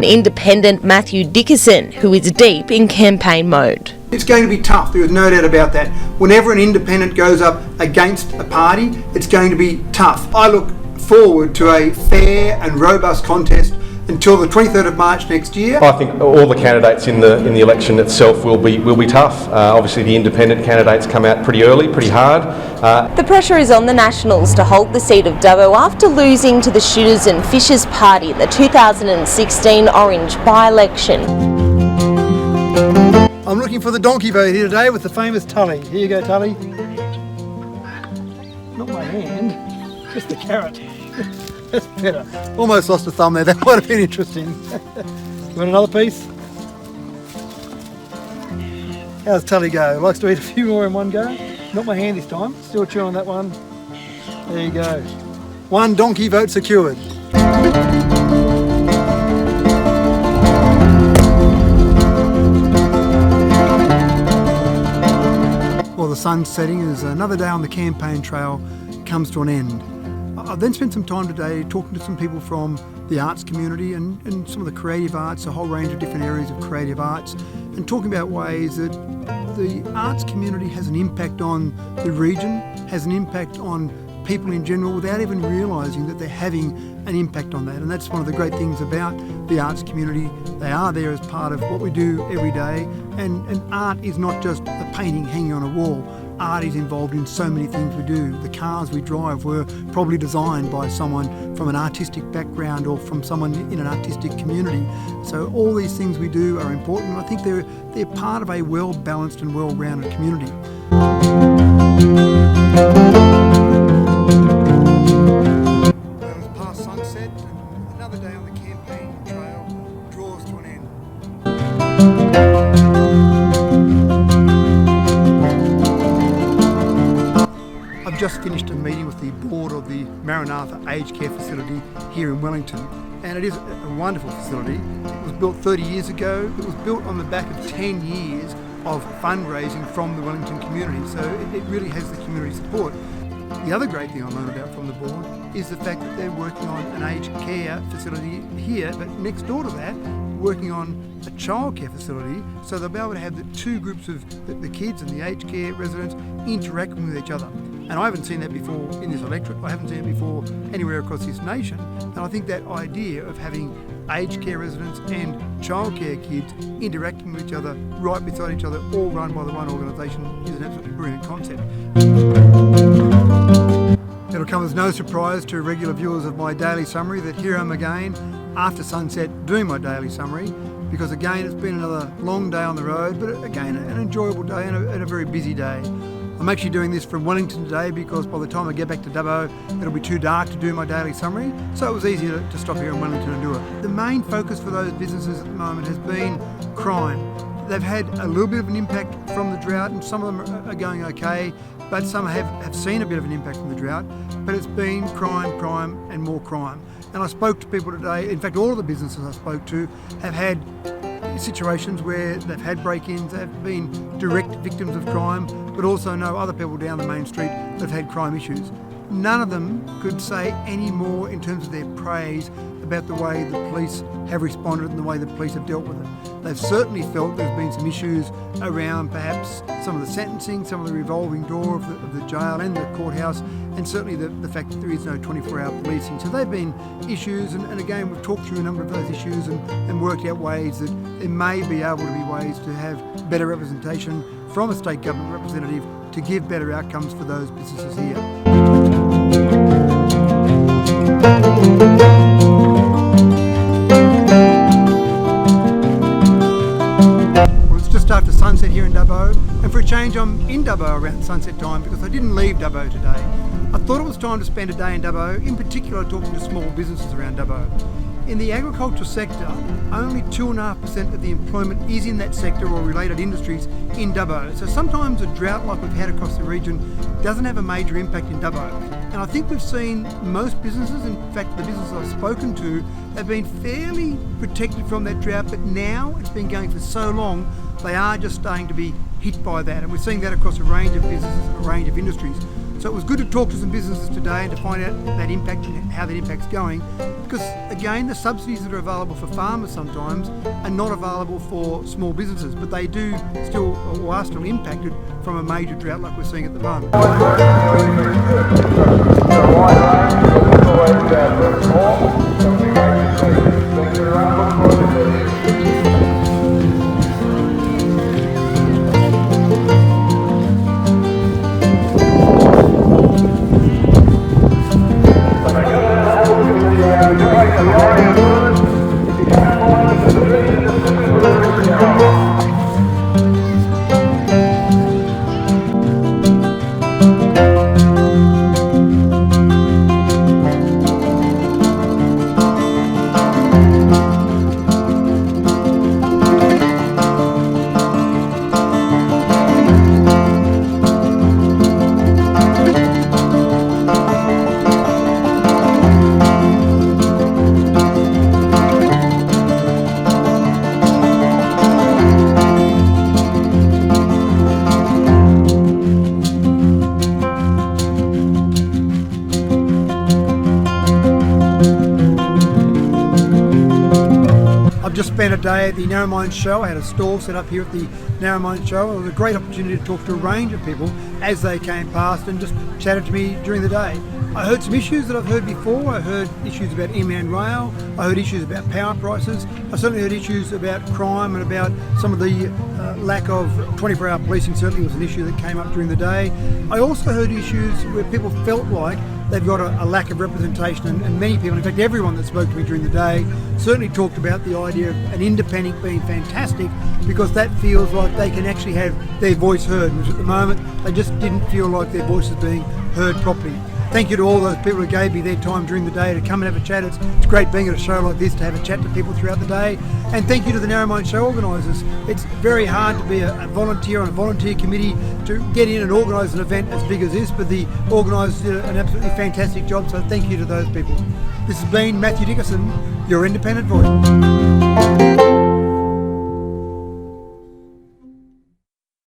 independent Mathew Dickerson, who is deep in campaign mode. It's going to be tough, there is no doubt about that. Whenever an independent goes up against a party, it's going to be tough. I look forward to a fair and robust contest until the 23rd of March next year. I think all the candidates in the election itself will be tough. Obviously the independent candidates come out pretty early, pretty hard. The pressure is on the Nationals to hold the seat of Dubbo after losing to the Shooters and Fishers party in the 2016 Orange by-election. I'm looking for the donkey vote here today with the famous Tully. Here you go, Tully. Not my hand, just the carrot. That's better. Almost lost a thumb there, that might have been interesting. You want another piece? How's Tully go? Likes to eat a few more in one go. Not my hand this time, still chewing on that one. There you go. One donkey vote secured. Well, the sun's setting as another day on the campaign trail comes to an end. I've then spent some time today talking to some people from the arts community and some of the creative arts, a whole range of different areas of creative arts, and talking about ways that the arts community has an impact on the region, has an impact on people in general without even realising that they're having an impact on that. And that's one of the great things about the arts community. They are there as part of what we do every day, and art is not just a painting hanging on a wall. Art is involved in so many things we do. The cars we drive were probably designed by someone from an artistic background or from someone in an artistic community. So all these things we do are important, and I think they're part of a well-balanced and well-rounded community. Well, it's past sunset, and another day on the campaign trail draws to an end. I've just finished a meeting with the board of the Maranatha Aged Care Facility here in Wellington, and it is a wonderful facility. It was built 30 years ago. It was built on the back of 10 years of fundraising from the Wellington community, so it really has the community support. The other great thing I learned about from the board is the fact that they're working on an aged care facility here, but next door to that, working on a childcare facility, so they'll be able to have the two groups of the kids and the aged care residents interacting with each other. And I haven't seen that before in this electorate. I haven't seen it before anywhere across this nation. And I think that idea of having aged care residents and childcare kids interacting with each other, right beside each other, all run by the one organisation, is an absolutely brilliant concept. It'll come as no surprise to regular viewers of my daily summary that here I am again after sunset doing my daily summary, because again it's been another long day on the road, but again an enjoyable day and a very busy day. I'm actually doing this from Wellington today because by the time I get back to Dubbo it'll be too dark to do my daily summary, so it was easy to stop here in Wellington and do it. The main focus for those businesses at the moment has been crime. They've had a little bit of an impact from the drought, and some of them are going okay, but some have seen a bit of an impact from the drought, but it's been crime and more crime. And I spoke to people today, in fact all of the businesses I spoke to have had situations where they've had break-ins, they've been direct victims of crime, but also know other people down the main street that have had crime issues. None of them could say any more in terms of their praise about the way the police have responded and the way the police have dealt with it. They've certainly felt there's been some issues around perhaps some of the sentencing, some of the revolving door of the jail and the courthouse, and certainly the fact that there is no 24-hour policing. So they've been issues, and again we've talked through a number of those issues and worked out ways that there may be able to be ways to have better representation from a state government representative to give better outcomes for those businesses here. After sunset here in Dubbo, and for a change I'm in Dubbo around sunset time because I didn't leave Dubbo today. I thought it was time to spend a day in Dubbo, in particular talking to small businesses around Dubbo. In the agricultural sector, only 2.5% of the employment is in that sector or related industries in Dubbo. So sometimes a drought like we've had across the region doesn't have a major impact in Dubbo. And I think we've seen most businesses, in fact the businesses I've spoken to, have been fairly protected from that drought, but now it's been going for so long, they are just starting to be hit by that. And we're seeing that across a range of businesses, a range of industries. So it was good to talk to some businesses today and to find out that impact and how that impact's going, because again, the subsidies that are available for farmers sometimes are not available for small businesses, but they do still, or are still impacted from a major drought like we're seeing at the moment. Just spent a day at the Narromine Show. I had a stall set up here at the Narromine Show. It was a great opportunity to talk to a range of people as they came past and just chatted to me during the day. I heard some issues that I've heard before. I heard issues about inland rail. I heard issues about power prices. I certainly heard issues about crime and about some of the lack of 24-hour policing. Certainly was an issue that came up during the day. I also heard issues where people felt like they've got a lack of representation, and many people, in fact everyone that spoke to me during the day, certainly talked about the idea of an independent being fantastic, because that feels like they can actually have their voice heard, which at the moment they just didn't feel like their voice was being heard properly. Thank you to all those people who gave me their time during the day to come and have a chat. It's great being at a show like this to have a chat to people throughout the day. And thank you to the Narromine Show organisers. It's very hard to be a volunteer on a volunteer committee to get in and organise an event as big as this, but the organisers did an absolutely fantastic job, so thank you to those people. This has been Mathew Dickerson, your independent voice.